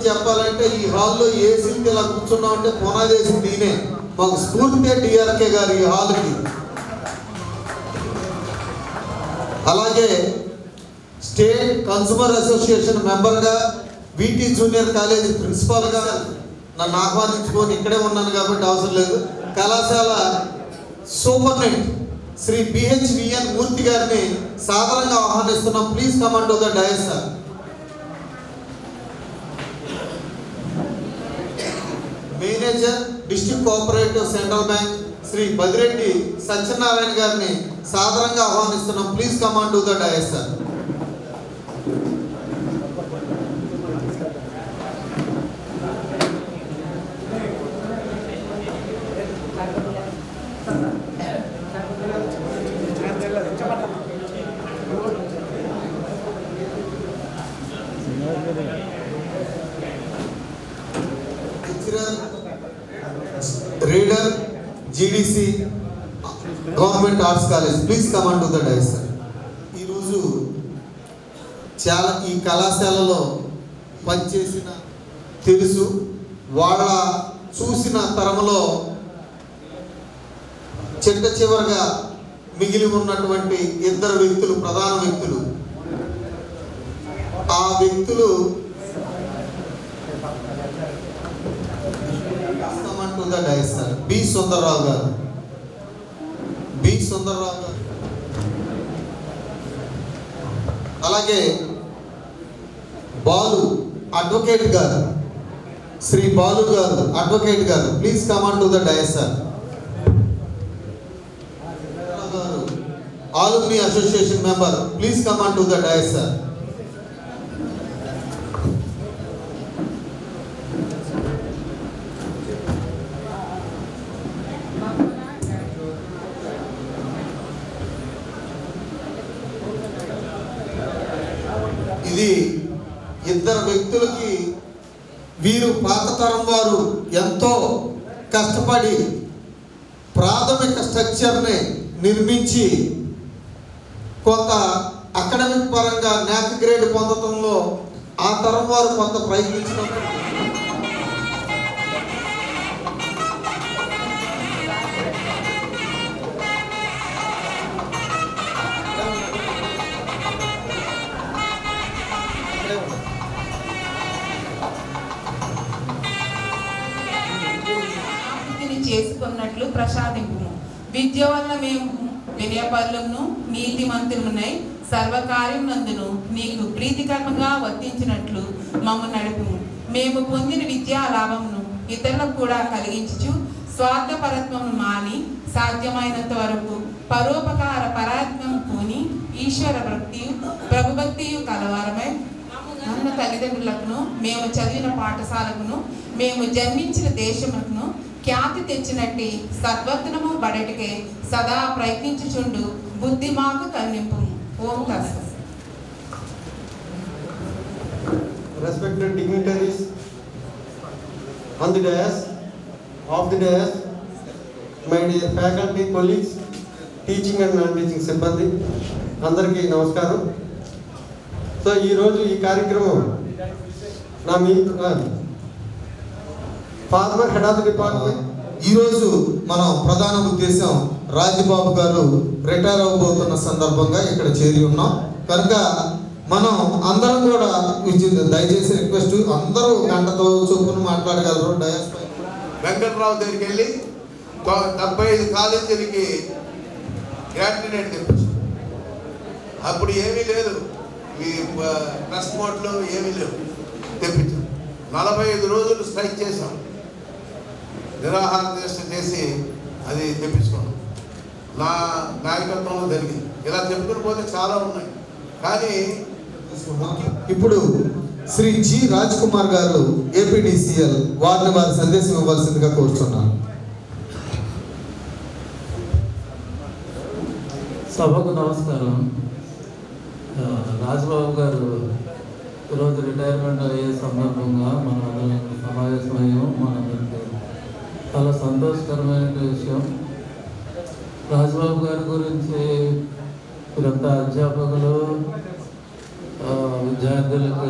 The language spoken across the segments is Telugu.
చెప్పాలంటే ఈ హాల్లో ఏసీకి ఇలా కూర్చున్నాం అంటే పునాదేసి దీనే మాకు స్ఫూర్తి డిఆర్కే గారు ఈ హాల్కి. అలాగే స్టేట్ కన్స్యూమర్ అసోసియేషన్ మెంబర్గా, వీటీ జూనియర్ కాలేజీ ప్రిన్సిపాల్గా నన్ను ఆహ్వానించుకొని ఇక్కడే ఉన్నాను కాబట్టి అవసరం లేదు. కళాశాల సూపర్నెంట్ శ్రీ బిహెచ్విఎన్ మూర్తి గారిని సాధారణంగా ఆహ్వానిస్తున్నాం. Please command to the dais sir. Manager district cooperative central bank Shri Badireddy Satyanarayana గారిని సాధారణంగా ఆహ్వానిస్తున్నాం. Please command to the dais sir. Reader GDC government arts college please command to the dais sir. ఈరోజు చాలా ఈ కళాశాలలో పనిచేసిన తెలుసు, వాళ్ళ చూసిన తరంలో చిట్ట చివరిగా మిగిలి ఉన్నటువంటి ఇద్దరు వ్యక్తులు, ప్రధాన వ్యక్తులు. ఆ వ్యక్తులు బి సుందర్రావు గారు, అలాగే బాలు అడ్వకేట్ గారు, శ్రీ బాలు గారు అడ్వకేట్ గారు please command to the dais sir. ఆలుమ్ని association member please command to the dais sir. ఇది ఇద్దరు వ్యక్తులకి, వీరు పాత తరం వారు ఎంతో కష్టపడి ప్రాథమిక స్ట్రక్చర్ని నిర్మించి కొంత అకాడమిక్ పరంగా న్యాక్ గ్రేడ్ పొందడంలో ఆ తరం వారు కొంత ప్రయత్నించినప్పుడు చేసుకున్నట్లు ప్రసాదింపు. విద్య వల్ల మేము వినయపరులను నీతిమంతులమునై సర్వకార్యం నందును నీకు ప్రీతికరంగా వర్తించినట్లు మమ్ము నడుపుము. మేము పొందిన విద్యా లాభమును ఇతరులకు కూడా కలిగించుచు స్వార్థపరత్వము మాని సాధ్యమైనంత వరకు పరోపకార పరాత్మం పూని ఈశ్వర భక్తియు ప్రభుభక్తియు కలవారమై అన్న తల్లిదండ్రులకును మేము చదివిన పాఠశాలకును మేము జన్మించిన దేశమును ఖ్యాతి తెచ్చినట్టి సద్వర్తనము బడటికే సదా ప్రయత్నించుచుండు బుద్ధి మాకు కన్నింపు. ఓం తస్సత్. Respected dignitaries on the dais, off the dais, my dear faculty, colleagues, teaching and non-teaching సిబ్బంది అందరికీ నమస్కారం. సో ఈరోజు ఈ కార్యక్రమం నా మీ former head of the department. ఈరోజు మనం ప్రధాన ఉద్దేశం రాజబాబు గారు రిటైర్ అవబోతున్న సందర్భంగా ఇక్కడ చేరి ఉన్నాం కనుక మనం అందరం కూడా దయచేసి రిక్వెస్ట్, అందరూ గంటతో చొప్పున మాట్లాడగలరు. డయాస్ వెంకట్రావు దగ్గరికి వెళ్ళి 75 కాలేజీలకి గ్రాడ్యుయేట్ తెప్పించాం. అప్పుడు ఏమీ లేదు, ఈ ప్రెస్ నోట్లు ఏమీ లేవు, తెప్పించాం. 45 రోజులు స్ట్రైక్ చేసాం, నిరాహార దీక్ష చేసి అది తెప్పించుకున్నాం. నా నాయకత్వంలో జరిగింది. ఇలా చెప్పుకుని పోతే చాలా ఉన్నాయి. కానీ ఇప్పుడు శ్రీ జి రాజ్ కుమార్ గారు ఏపీడీసీఎల్ వారిని వారి సందేశం ఇవ్వాల్సిందిగా కోరుతున్నాను. సభకు నమస్కారం. రాజబాబు గారు ఈరోజు రిటైర్మెంట్ అయ్యే సందర్భంగా మన అందరం సమావేశమయ్యాం. మనందరికీ చాలా సంతోషకరమైన విషయం. రాజబాబు గారి గురించి వీరంతా అధ్యాపకులు, విద్యార్థులకు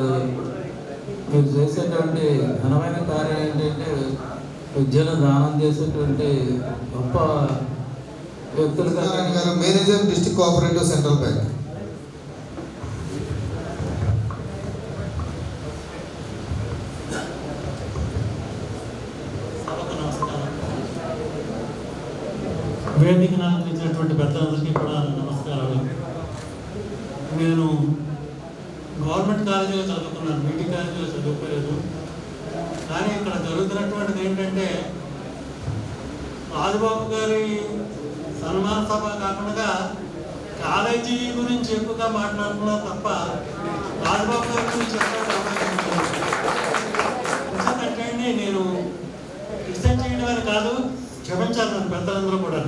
మీరు చేసేటువంటి ఘనమైన కార్యం ఏంటంటే విద్యను దానం చేసేటువంటి గొప్ప వ్యక్తులు సత్యనారాయణ గారు, manager, district cooperative central bank. వేదికను అలంకరించినటువంటి పెద్దలందరికీ కూడా నమస్కారాలు. నేను గవర్నమెంట్ కాలేజీలో చదువుకున్నాను, బీటీ కాలేజీలో చదువుకోలేదు. కానీ ఇక్కడ జరుగుతున్నటువంటిది ఏంటంటే రాజబాబు గారి సన్మాన సభ కాకుండా కాలేజీ గురించి ఎక్కువగా మాట్లాడుతున్నారు తప్ప రాజబాబు గారి గురించి ఎందుకంటే నేను డిస్టెన్స్ చేయడం అని కాదు, క్షమించాలి నన్ను పెద్దలందరూ కూడా.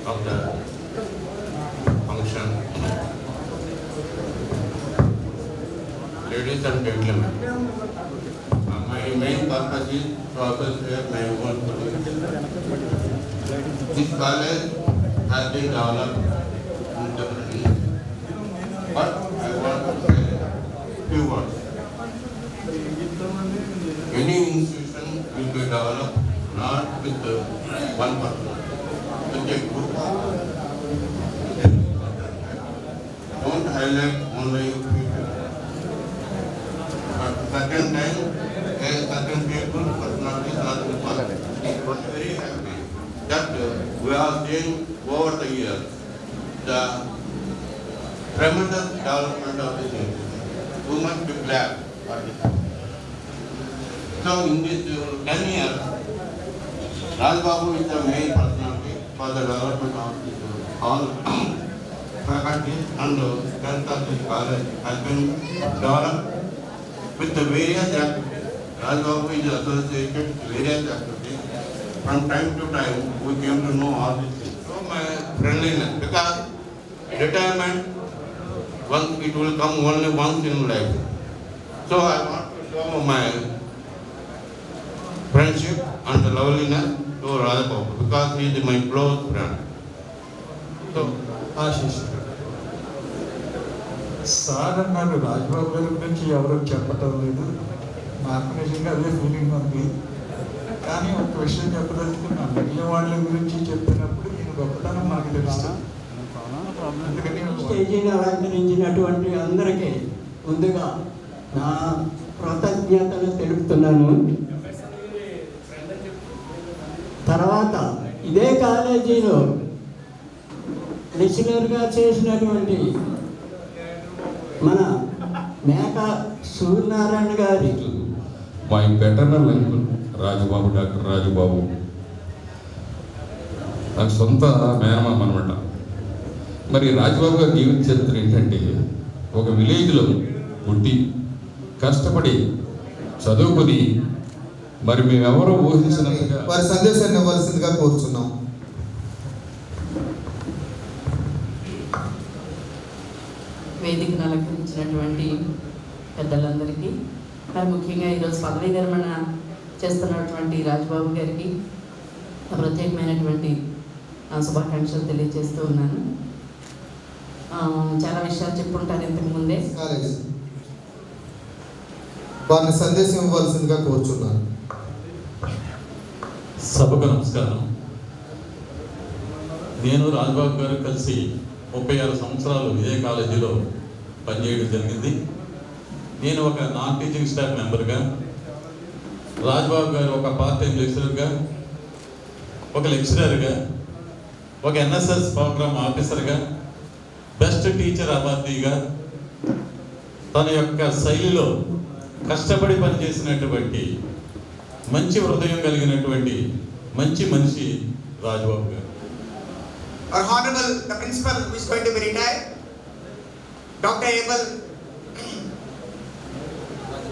Of the function, ladies and gentlemen, my main purpose is to associate my own colleagues. This college has been developed in different ways, but I want to say few words. Any institution will be developed not with one person, with a group. Don't highlight only people. But second time, a certain people personalities are important. But very happy that we are seeing over the years the tremendous development of this institution. We must be glad for this. So in this 10 years, Rajbabu is the main personality for the development of this all faculty and strength of this college has been developed with the various activities. Rajbabu is associated with various activities. From time to time, we came to know all these things. So my friendliness, because retirement, it will come only once in life. So I want to show my friendship and loveliness to Rajbabu because he is my close friend. So, Ashish sir అన్నారు, రాజబాబు గారి గురించి ఎవరు చెప్పటం లేదు. నాకు నిజంగా అదే ఫీలింగ్ ఉంది. కానీ ఒక విషయం చెప్పదలుచుకున్నాను, మిగిలిన వాళ్ళ గురించి చెప్పినప్పుడు నేను గొప్పతనం నాకు తెలుస్తుంది. అందుకని స్టేజీని అలంకరించినటువంటి అందరికీ ముందుగా నా కృతజ్ఞతలు తెలుపుతున్నాను. తర్వాత ఇదే కాలేజీలో లెక్చరర్గా చేసినటువంటి మన మేక సూర్యనారాయణ గారికి my paternal uncle Rajababu, doctor Rajababu నాకు సొంత మేనమామ అనమాట. మరి రాజబాబు గారి జీవిత చరిత్ర ఏంటంటే, ఒక విలేజ్లో పుట్టి కష్టపడి చదువుకొని మరి మేమెవరో ఊహించినట్టుగా వారి సందేశాన్ని ఇవ్వాల్సిందిగా కోరుచున్నాం. వేదికను అలంకరించినటువంటి పెద్దలందరికీ, మరి ముఖ్యంగా ఈరోజు పదవీ విరమణ చేస్తున్నటువంటి రాజబాబు గారికి ప్రత్యేకమైనటువంటి శుభాకాంక్షలు తెలియజేస్తూ ఉన్నాను. చాలా విషయాలు చెప్పుకుంటాను ఇంతకుముందే. కాలేజ్ వారిని సందేశం ఇవ్వాల్సిందిగా కోరుచున్నాను. సభకు నమస్కారం. నేను రాజబాబు గారు కలిసి 36 సంవత్సరాలు ఇదే కాలేజీలో పనిచేయడం జరిగింది. నేను ఒక నాన్ టీచింగ్ స్టాఫ్ మెంబర్గా, రాజబాబు గారు ఒక పార్ట్ టైం లెక్చరర్గా, ఒక లెక్చరర్గా, ఒక ఎన్ఎస్ఎస్ ప్రోగ్రామ్ ఆఫీసర్గా, బెస్ట్ టీచర్ అవార్డీగా, తన యొక్క శైలిలో కష్టపడి పనిచేసినటువంటి మంచి హృదయం కలిగినటువంటి మంచి మనిషి రాజబాబు గారు. Our Honorable, the Principal who is going to be retired, Dr. Abel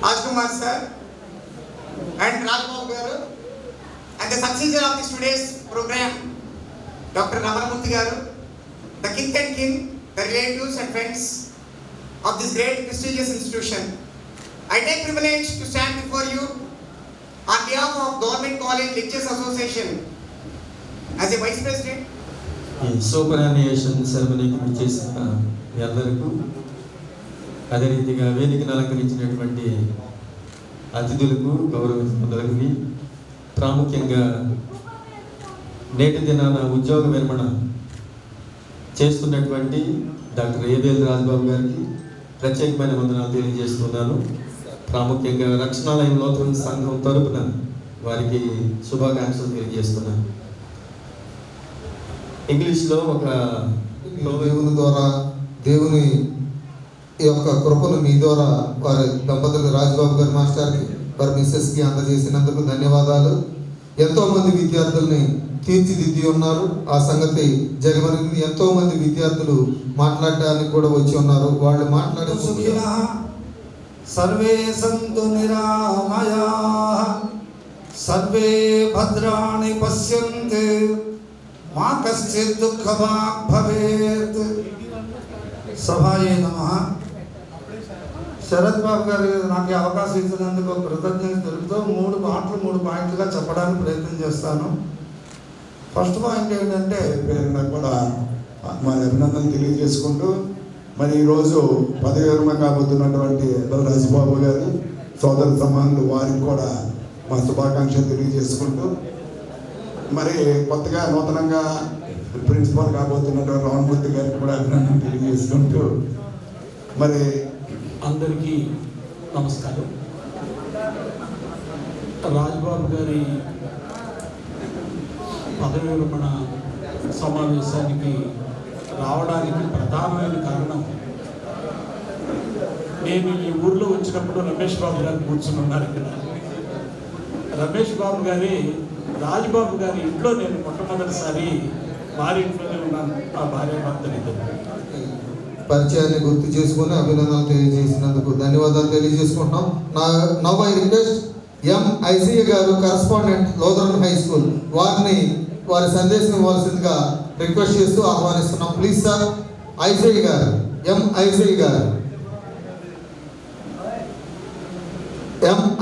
Ajkumar sir and Rajbabu garu, and the successor of this today's program, Dr. Ramanamurthy garu, the king and king, the relatives and friends of this great prestigious institution. I take privilege to stand before you on behalf of Government College Lecturers Association as a Vice President ఈ సూపర్ యాన్యుయేషన్ సెరమనీకి విచ్చేసిన మీ అందరికీ, అదే రీతిగా వేదికను అలంకరించినటువంటి అతిథులకు, గౌరవించుకున్నలకు, ప్రాముఖ్యంగా నేటి దినాన ఉద్యోగ విరమణ చేస్తున్నటువంటి డాక్టర్ ఏబిఎల్ రాజబాబు గారికి ప్రత్యేకమైన వందనాలు తెలియజేస్తున్నాను. ప్రాముఖ్యంగా రక్షణాలయం లోతుల సంఘం తరపున వారికి శుభాకాంక్షలు తెలియజేస్తున్నాను. ఇంగ్లీష్లో ఒక దేవుని ద్వారా దేవుని యొక్క కృపను మీ ద్వారా వారి దంపతులు రాజబాబు గారి మాస్టర్కి, వారి మిస్సెస్కి అందజేసినందుకు ధన్యవాదాలు. ఎంతోమంది విద్యార్థుల్ని తీర్చిదిద్ది ఉన్నారు. ఆ సంగతి జగమరిగింది. ఎంతోమంది విద్యార్థులు మాట్లాడడానికి కూడా వచ్చి ఉన్నారు. వాళ్ళు మాట్లాడే సర్వే సంతు నిరామయాః, సర్వే భద్రాణి పశ్యంతు, మా కశ్చిత్ దుఃఖభాగ్ భవేత్. సభాయే నమః. శరత్ బాబు గారు నాకు ఈ అవకాశం ఇచ్చినందుకు కృతజ్ఞత తెలుపుతూ 3 మాటలు 3 పాయింట్లుగా చెప్పడానికి ప్రయత్నం చేస్తాను. ఫస్ట్ పాయింట్ ఏంటంటే, పేరున కూడా మరి అభినందనలు తెలియజేసుకుంటూ, మరి ఈరోజు పదవి విరమణ కాబోతున్నటువంటి రాజబాబు గారు సోదర సమానులు వారికి కూడా మా శుభాకాంక్షలు తెలియజేసుకుంటూ, మరి కొత్తగా నూతనంగా ప్రిన్సిపాల్ కాబోతున్నటువంటి రామమూర్తి గారికి కూడా అభినందనలు తెలియజేసుకుంటూ, మరి అందరికీ నమస్కారం. రాజబాబు గారి పదవి విరమణ సమావేశానికి రావడానికి ప్రధానమైన కారణం, నేను ఈ ఊర్లో వచ్చినప్పుడు రమేష్ బాబు గారు కూర్చుని ఉన్నారు ఇక్కడ. రమేష్ బాబు గారి రాజబాబు గారి ఇంట్లో నేను మొట్టమొదటిసారి వారి ఇంట్లోనే ఉన్నాను. ఆ భార్య భర్తలు పరిచయాన్ని గుర్తు చేసుకుని అభినందనలు తెలియజేసినందుకు ధన్యవాదాలు తెలియజేసుకుంటున్నాం. నవ్ ఐ రిక్వెస్ట్ ఐసీఏ గారు, కరస్పాండెంట్ లోదరన్ హై స్కూల్, వారి సందేశం ఇవ్వాల్సిందిగా రిక్వెస్ట్ చేస్తూ ఆహ్వానిస్తున్నాం. ప్లీజ్ సార్, ఐసీఐ గారు,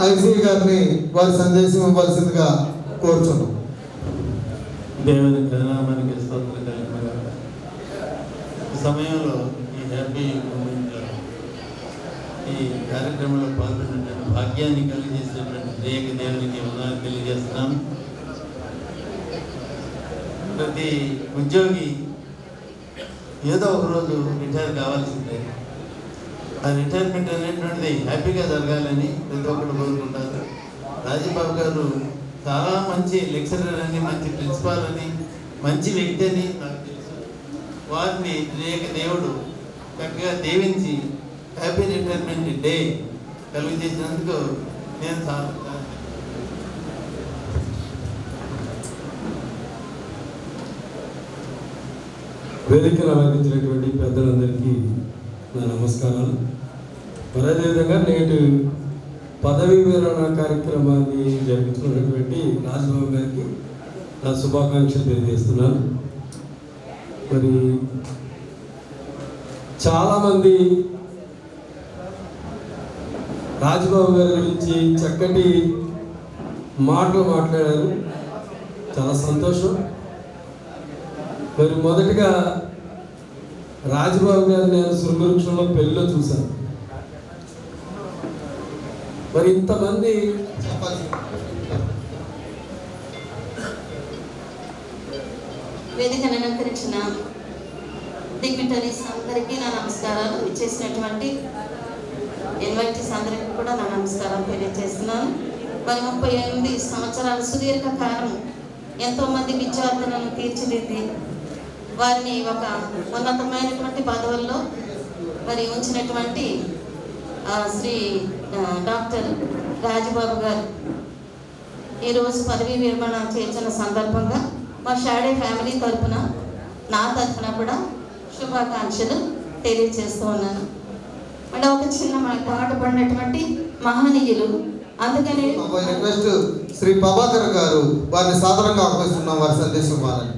ఐసీఐ గారిని వారి సందేశం ఇవ్వాల్సిందిగా కోరుచున్నాం. దేవుని ఘననామానికి స్తోత్రం కలుగునుగాక. ఈ సమయంలో ఈ హ్యాపీ మూమెంట్లో ఈ కార్యక్రమంలో పాల్గొన్నటువంటి భాగ్యాన్ని కలిగజేసినటువంటి ప్రియక దేవునికి వందనాలు తెలియజేస్తున్నాను. ప్రతి ఉద్యోగి ఏదో ఒక రోజు రిటైర్ కావాల్సిందే. ఆ రిటైర్మెంట్ అనేటువంటిది హ్యాపీగా జరగాలని ప్రతి ఒక్కరు కోరుకుంటారు. రాజబాబు గారు చాలా మంచి లెక్చరర్ అని, మంచి ప్రిన్సిపాల్ అని, మంచి వ్యక్తి అని నాకు తెలుసు. వారిని దేవుడు చక్కగా దీవించి హ్యాపీ రిటైర్మెంట్ డే కలుగజేసినందుకు నేను వేదికను అలంకరించినటువంటి పెద్దలందరికీ నా నమస్కారాలు. మరి అదేవిధంగా నేటి పదవీ విరమణ కార్యక్రమాన్ని జరుగుతున్నటువంటి రాజబాబు గారికి నా శుభాకాంక్షలు తెలియజేస్తున్నాను. మరి చాలామంది రాజబాబు గారి గురించి చక్కటి మాటలు మాట్లాడారు. చాలా సంతోషం. మరి మొదటిగా రాజబాబు గారు నేను శృంగవృక్షంలో పెళ్ళిలో చూశాను. మరి ఇంతమంది వేదికను అలంకరించిన డిగ్నిటరీస్ అందరికీ నా నమస్కారాలు. ఇచ్చేసినటువంటి ఇన్వైటీస్ అందరికీ కూడా నా నమస్కారాలు తెలియజేస్తున్నాను. మరి 38 సంవత్సరాల సుదీర్ఘ కాలం ఎంతోమంది విద్యార్థులను తీర్చిదిద్ది వారిని ఒక ఉన్నతమైనటువంటి పదవుల్లో మరి ఉంచినటువంటి శ్రీ డాక్టర్ రాజబాబు గారు ఈరోజు పదవీ విరమణ చేసిన సందర్భంగా మా షాడే ఫ్యామిలీ తరఫున, నా తరఫున కూడా శుభాకాంక్షలు తెలియజేస్తూ ఉన్నాను. అంటే ఒక చిన్న పాట పడినటువంటి మహనీయులు. అందుకని రిక్వెస్ట్ శ్రీ ప్రభాకర్ గారు వారిని సాధారణంగా ఆహ్వానిస్తున్నాం. వారి సందేశం ఇవ్వాలని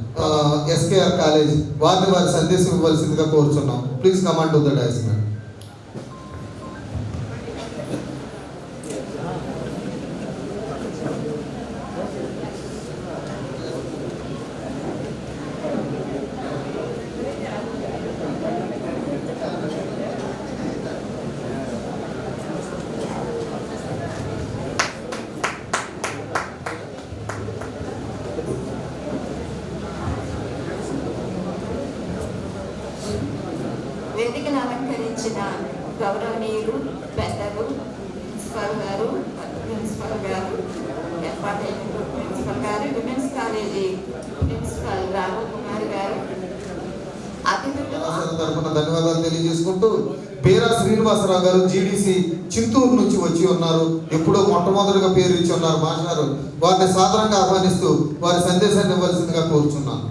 ఎస్కేఆర్ కాలేజ్ వారి సందేశం ఇవ్వాల్సిందిగా కోరుచున్నాం. Please command to the dais. వచ్చిన గౌరవనీయులు పెద్దలు ప్రిన్సిపల్ గారు ఏర్పాటైన ప్రిన్సిపల్ గారు, women's college principal Raghav Kumar గారు, అతిథులు తరఫున ధన్యవాదాలు తెలియజేసుకుంటూ పేరా శ్రీనివాసరావు గారు జీడీసీ చింతూరు నుంచి వచ్చి ఉన్నారు. ఎప్పుడో మొట్టమొదటిగా పేరు ఇచ్చి ఉన్నారు మాస్టారు. వారిని సాధారణంగా ఆహ్వానిస్తూ వారి సందేశాన్ని ఇవ్వాల్సిందిగా కోరుచున్నాను.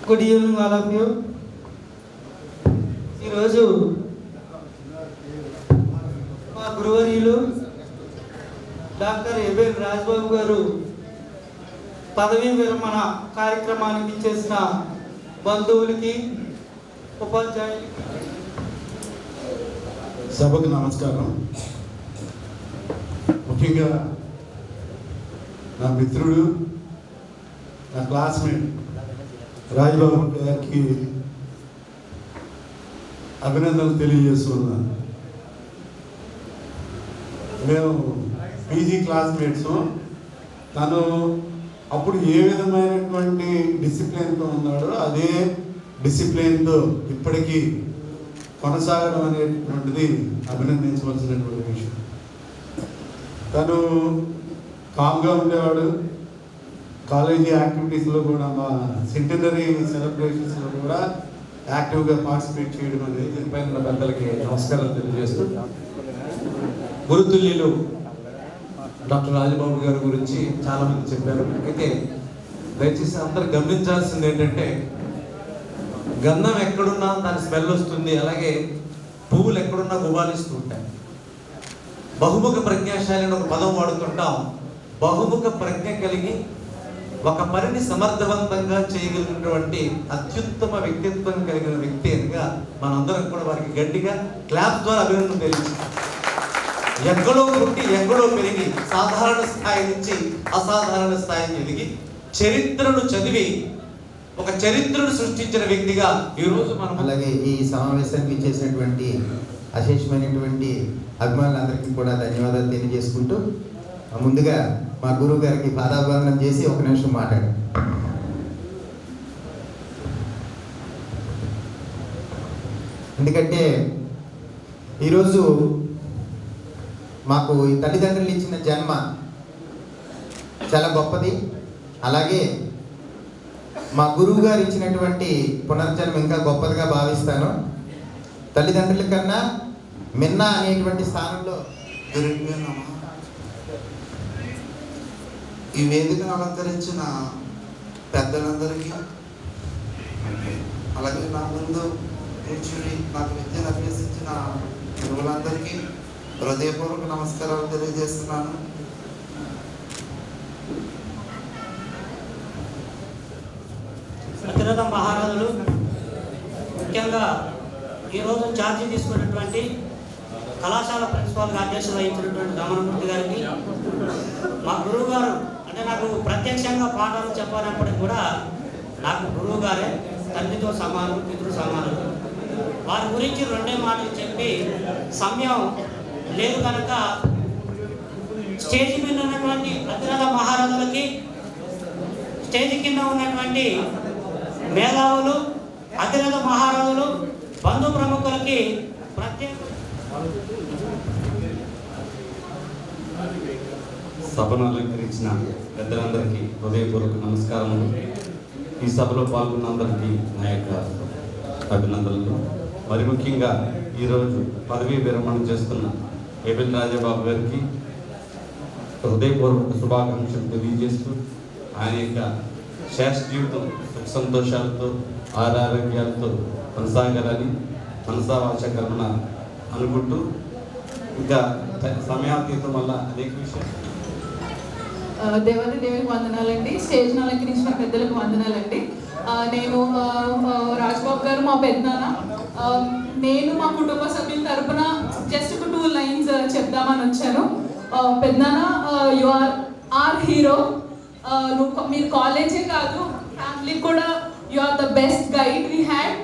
Good evening all of you. ఈరోజు మా గురువర్యులు డాక్టర్ ఎబెల్ రాజ్బాబు గారు పదవీ విరమణ కార్యక్రమానికి చేసిన బంధువులకి, ఉపాధ్యాయులకి, సభకు నమస్కారం. ముఖ్యంగా నా మిత్రుడు, నా క్లాస్మేట్ రాజ్బాబు గారికి అభినందనలు తెలియజేస్తున్నాను. మేము పీజీ క్లాస్మేట్స్. తను అప్పుడు ఏ విధమైనటువంటి డిసిప్లిన్తో ఉన్నాడో అదే డిసిప్లిన్తో ఇప్పటికీ కొనసాగడం అనేటువంటిది అభినందించవలసినటువంటి విషయం. తను కామ్గా ఉండేవాడు. కాలేజీ యాక్టివిటీస్లో కూడా, మా సెంటనరీ సెలబ్రేషన్స్లో కూడా యాక్టివ్గా పార్టిసిపేట్ చేయడం అనేది. దీనిపైన పెద్దలకి నమస్కారాలు తెలియజేస్తూ, గురుతుల్యులు డాక్టర్ రాజబాబు గారి గురించి చాలామంది చెప్పారు. అయితే దయచేసి అందరు గమనించాల్సింది ఏంటంటే, గంధం ఎక్కడున్నా దాని స్మెల్ వస్తుంది, అలాగే పువ్వులు ఎక్కడున్నా గుబాలిస్తూ ఉంటాయి. బహుముఖ ప్రజ్ఞాశాలి అని ఒక పదం వాడుతుంటాం. బహుముఖ ప్రజ్ఞ కలిగి ఒక పనిని సమర్థవంతంగా చేయగలిగినటువంటి అత్యుత్తమ వ్యక్తిత్వం కలిగిన వ్యక్తి అనగా మనందరం కూడా వారికి గట్టిగా క్లాప్ ద్వారా అభినందన తెలియజేస్తాం. ఎక్కడో పుట్టి ఎక్కడో పెరిగి సాధారణ స్థాయి నుంచి అసాధారణ స్థాయికి ఎదిగి చరిత్రను చదివి ఒక చరిత్రను సృష్టించిన వ్యక్తిగా ఈరోజు మనం. అలాగే ఈ సమావేశానికి చేసినటువంటి అశేషమైనటువంటి అభిమానులందరికీ కూడా ధన్యవాదాలు తెలియజేసుకుంటూ, ముందుగా మా గురువు గారికి పాదాభివందనం చేసి ఒక నిమిషం మాట్లాడు. ఎందుకంటే ఈరోజు మాకు ఈ తల్లిదండ్రులు ఇచ్చిన జన్మ చాలా గొప్పది. అలాగే మా గురువు గారు ఇచ్చినటువంటి పునర్జన్మ ఇంకా గొప్పదిగా భావిస్తాను. తల్లిదండ్రుల కన్నా మిన్న అనేటువంటి స్థానంలో ఈ వేదికను అలంకరించిన పెద్దలందరికీ, అలాగే నా ముందు కూర్చుని నాకు విద్యను అభ్యసించిన గురువులందరికీ హృదయపూర్వక నమస్కారాలు తెలియజేస్తున్నాను. అతిరథ మహారాజులు, ముఖ్యంగా ఈరోజు ఛార్జీ తీసుకున్నటువంటి కళాశాల ప్రిన్సిపాల్గా అధ్యక్షత వహించినటువంటి రమణమూర్తి గారికి, మా గురువు గారు అంటే నాకు ప్రత్యక్షంగా పాఠాలు చెప్పనప్పటికీ కూడా నాకు గురువు గారే, తండ్రితో సమానం, పితృ సమానం. వారి గురించి రెండే మాటలు చెప్పి సమయం లేదు కనుక స్టేజ్ మీద ఉన్నటువంటి అతిరథ మహారాజులకి, స్టేజ్ కింద ఉన్నటువంటి మేధావులు, అతిరథ మహారాజులు, బంధు ప్రముఖులకి ప్రత్యేక సభను అలంకరించిన పెద్దలందరికీ హృదయపూర్వక నమస్కారములు. ఈ సభలో పాల్గొన్న అందరికీ నా యొక్క అభినందనలు. మరి ముఖ్యంగా ఈరోజు పదవీ విరమణ చేస్తున్న ఎబెల్ రాజబాబు గారికి హృదయపూర్వక శుభాకాంక్షలు తెలియజేస్తూ, ఆయన యొక్క శ్రేష్ఠ జీవితం సుఖ సంతోషాలతో ఆరోగ్యాలతో కొనసాగాలని మనసా వాచ కర్మణ అనుకుంటూ, ఇంకా సమయాతీతం వల్ల అనేక విషయాలు. దేవాది దేవునికి వందనాలండి. స్టేజ్ను అలంకరించిన పెద్దలకు వందనాలండి. నేను రాజ్బాబు గారు మా పెద్దనాన్న. నేను మా కుటుంబ సభ్యుల తరపున జస్ట్ ఒక 2 లైన్స్ చెప్దామని వచ్చాను. పెద్దనాన్న, యు ఆర్ హీరో. మీరు కాలేజే కాదు, ఫ్యామిలీ కూడా you are the best guide we had.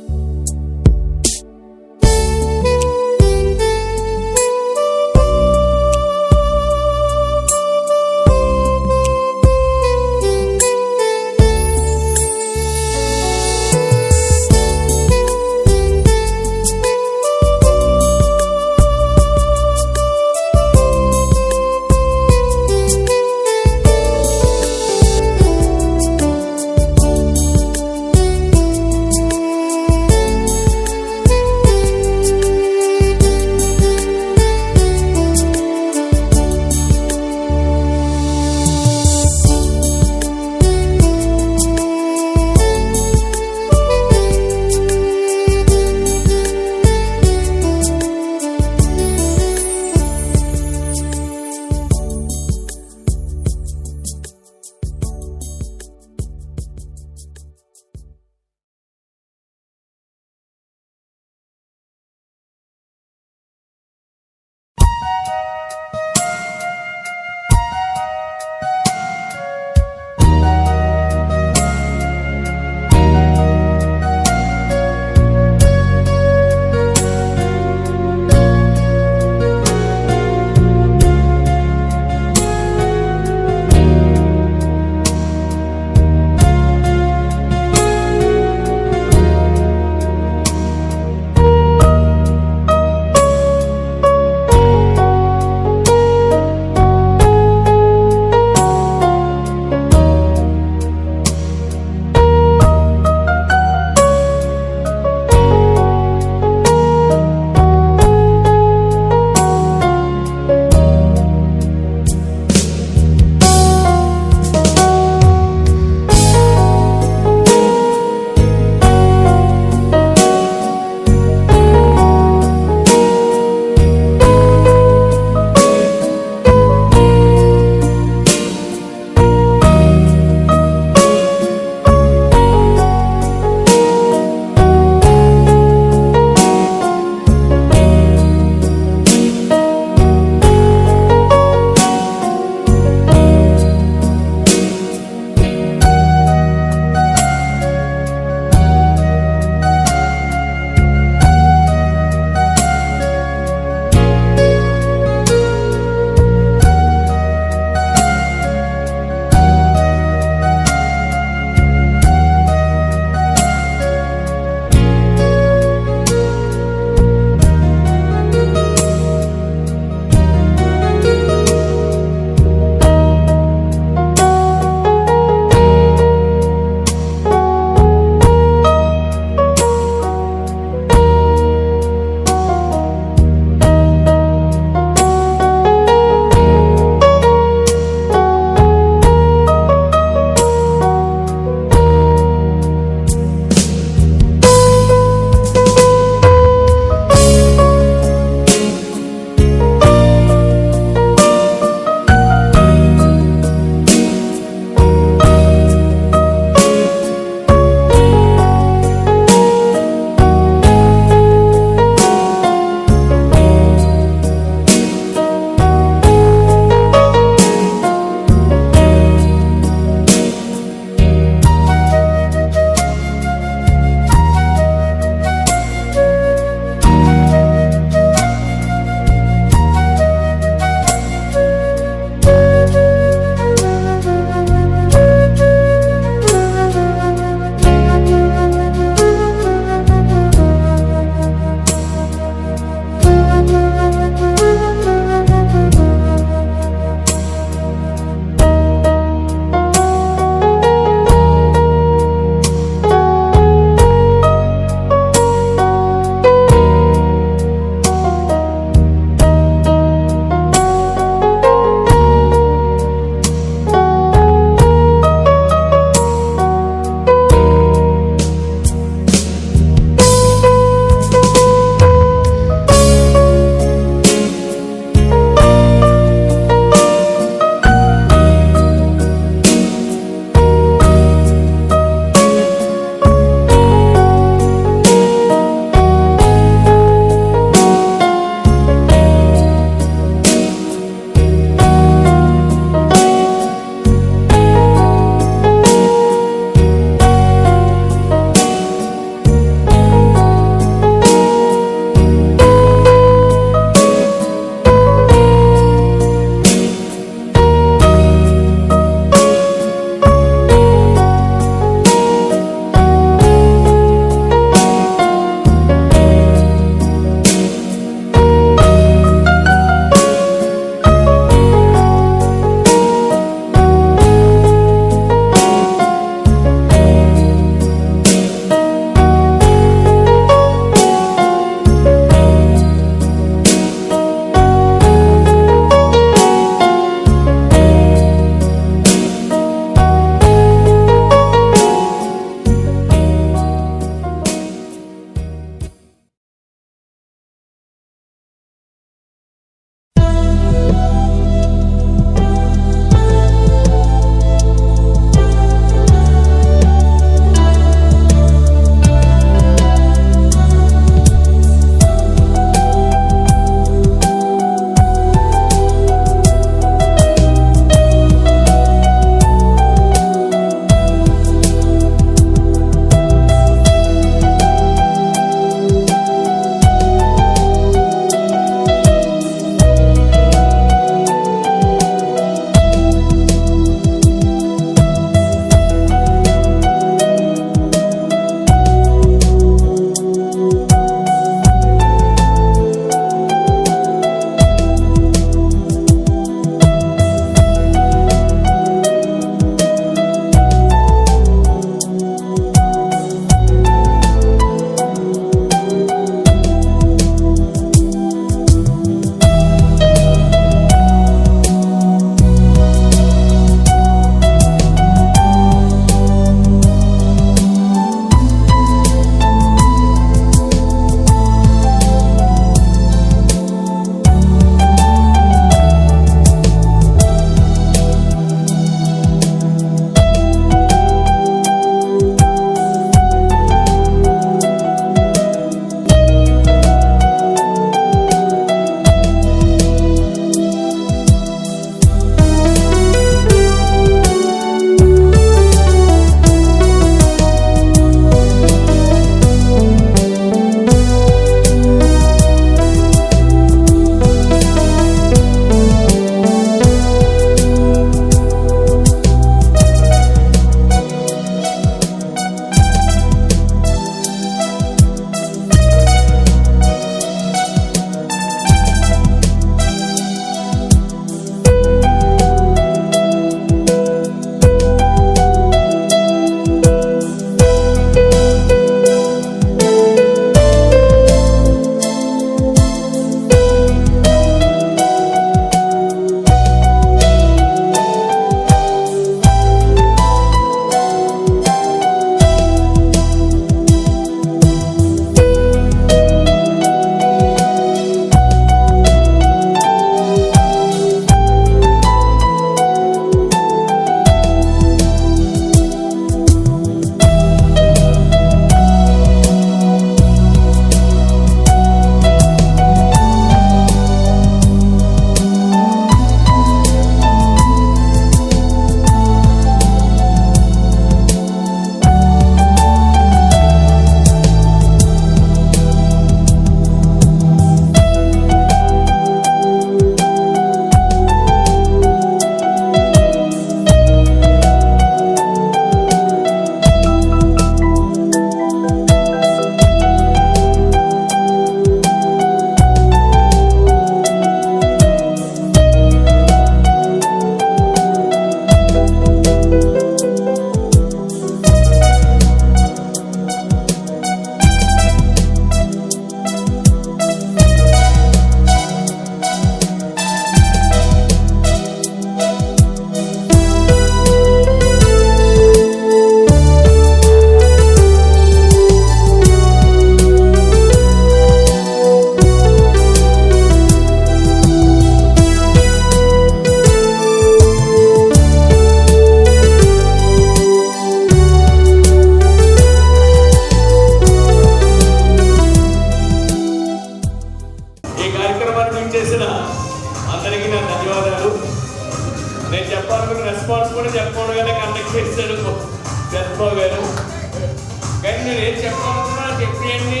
గారు ఏం చెప్పాలన్నా చెప్పేయండి,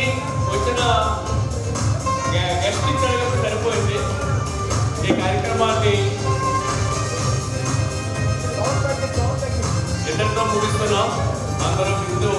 వచ్చిన గెస్ట్ ఇచ్చారు సరిపోయింది. ఈ కార్యక్రమాన్ని ఇద్దరితో ముగిస్తున్నాం. అందరం హిందూ